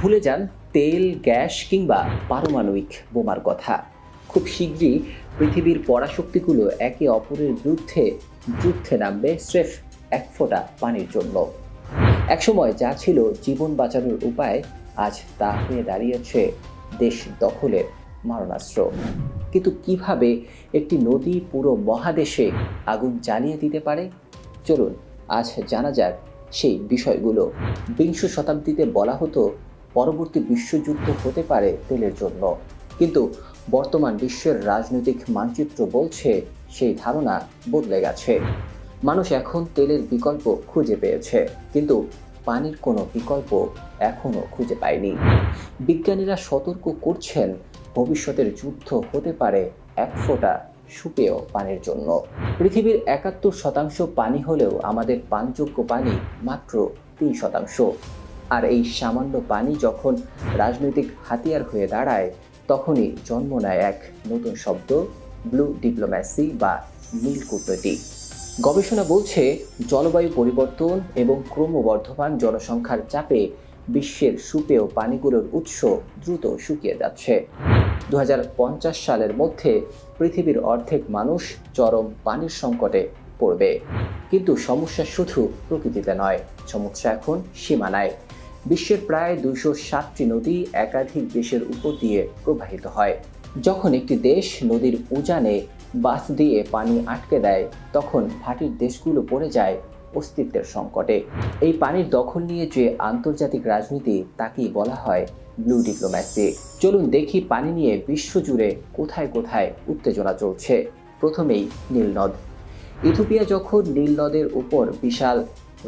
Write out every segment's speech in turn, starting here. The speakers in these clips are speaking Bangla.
ভুলে যান তেল, গ্যাস কিংবা পারমাণবিক বোমার কথা। খুব শীঘ্রই পৃথিবীর পরাশক্তিগুলো একে অপরের বিরুদ্ধে যুদ্ধে নামবে স্রেফ এক ফোঁটা পানির জন্য। একসময় যা ছিল জীবন বাঁচানোর উপায়, আজ তা হয়ে দাঁড়িয়েছে দেশ দখলের মারণাস্ত্র। কিন্তু কিভাবে একটি নদী পুরো মহাদেশে আগুন জ্বালিয়ে দিতে পারে, চলুন আজ জানা যাক সেই বিষয়গুলো। বিংশ শতাব্দীতে বলা হতো পরবর্তী বিশ্বযুদ্ধ হতে পারে তেলের জন্য, কিন্তু বর্তমান বিশ্বের রাজনৈতিক মানচিত্র বলছে সেই ধারণা বদলে গেছে। মানুষ এখন তেলের বিকল্প খুঁজে পেয়েছে, কিন্তু পানির কোনো বিকল্প এখনো খুঁজে পায়নি। বিজ্ঞানীরা সতর্ক করছেন ভবিষ্যতের যুদ্ধ হতে পারে এক ফোঁটা সুপেয় পানির জন্য। পৃথিবীর ৭১% পানি হলেও আমাদের পানযোগ্য পানি মাত্র ৩%। আর এই সামান্য পানি যখন রাজনৈতিক হাতিয়ার হয়ে দাঁড়ায়, তখনই জন্ম নেয় এক নতুন শব্দ, ব্লু ডিপ্লোম্যাসি বা নীল কূটনীতি। গবেষণা বলছে জলবায়ু পরিবর্তন এবং ক্রমবর্ধমান জনসংখ্যার চাপে বিশ্বের সুপেয় পানিগুলোর উৎস দ্রুত শুকিয়ে যাচ্ছে। ২০৫০ সালের মধ্যে পৃথিবীর অর্ধেক মানুষ চরম পানির সংকটে পড়বে। কিন্তু সমস্যা শুধু প্রকৃতিতে নয়, সমস্যা এখন সীমানায়। বিশ্বের প্রায় ২৬০টি নদী একাধিক দেশের উপর দিয়ে প্রবাহিত হয়। যখন একটি দেশ নদীর উজানে বাঁধ দিয়ে পানি আটকে দেয়, তখন ভাটির দেশগুলো পড়ে যায় অস্তিত্বের সংকটে। এই পানির দখল নিয়ে যে আন্তর্জাতিক রাজনীতি, তাকেই বলা হয় ব্লু ডিপ্লোম্যাসি। চলুন দেখি পানি নিয়ে বিশ্বজুড়ে কোথায় কোথায় উত্তেজনা চলছে। প্রথমেই নীলনদ। ইথিওপিয়া যখন নীল নদের উপর বিশাল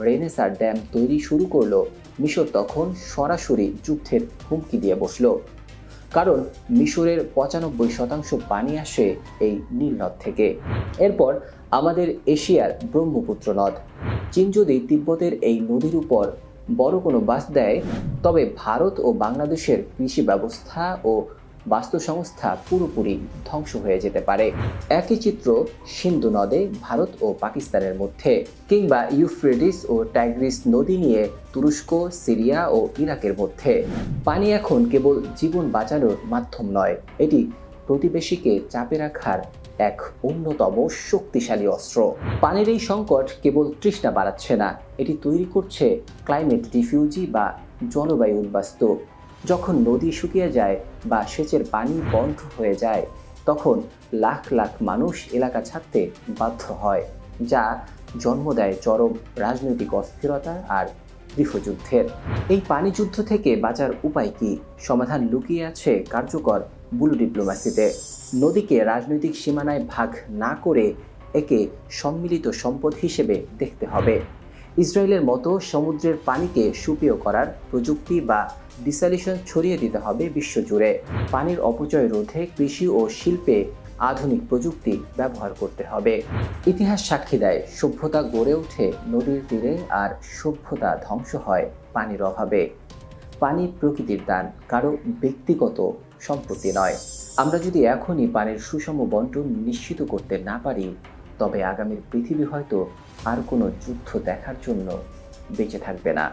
রেনেসার ড্যাম তৈরি শুরু করলো, মিশর তখন সরাসরি যুদ্ধের হুমকি দিয়ে বসল। কারণ মিশরের ৯৫% পানি আসে এই নীল নদ থেকে। এরপর আমাদের এশিয়ার ব্রহ্মপুত্র নদ। চীন যদি তিব্বতের এই নদীর উপর বড় কোনো বাঁধ দেয়, তবে ভারত ও বাংলাদেশের কৃষি ব্যবস্থা ও বাস্তুসংস্থা পুরোপুরি ধ্বংস হয়ে যেতে পারে। একই চিত্র সিন্ধু নদে ভারত ও পাকিস্তানের মধ্যে, কিংবা ইউফ্রেটিস ও টাইগ্রিস নদী নিয়ে তুরস্ক, সিরিয়া ও ইরাকের মধ্যে। পানি এখন কেবল জীবন বাঁচানোর মাধ্যম নয়, এটি প্রতিবেশীকে চাপে রাখার এক অন্যতম শক্তিশালী অস্ত্র। পানির এই সংকট কেবল তৃষ্ণা বাড়াচ্ছে না, এটি তৈরি করছে ক্লাইমেট রিফিউজি বা জলবায়ু উদ্বাস্তু। যখন নদী শুকিয়ে যায় বা সেচের পানি বন্ধ হয়ে যায়, তখন লাখ লাখ মানুষ এলাকা ছাড়তে বাধ্য হয়, যা জন্ম দেয় চরম রাজনৈতিক অস্থিরতা আর গৃহযুদ্ধের। এই পানি যুদ্ধ থেকে বাঁচার উপায় কি? সমাধান লুকিয়ে আছে কার্যকর ব্লু ডিপ্লোম্যাসিতে। নদীকে রাজনৈতিক সীমানায় ভাগ না করে একে সম্মিলিত সম্পদ হিসেবে দেখতে হবে। ইসরায়েলের মতো সমুদ্রের পানিকে সুপেয় করার প্রযুক্তি বা ডিস্যালিনেশন ছড়িয়ে দিতে হবে বিশ্বজুড়ে। পানির অপচয় রোধে কৃষি ও শিল্পে আধুনিক প্রযুক্তি ব্যবহার করতে হবে। ইতিহাস সাক্ষী দেয়, সভ্যতা গড়ে ওঠে নদীর তীরে, আর সভ্যতা ধ্বংস হয় পানির অভাবে। পানি প্রকৃতির দান, কারো ব্যক্তিগত সম্পত্তি নয়। আমরা যদি এখনই পানির সুষম বন্টন নিশ্চিত করতে না পারি, তবে আগামীর পৃথিবী হয়তো আর কোনো যুদ্ধ দেখার জন্য বেঁচে থাকবে না।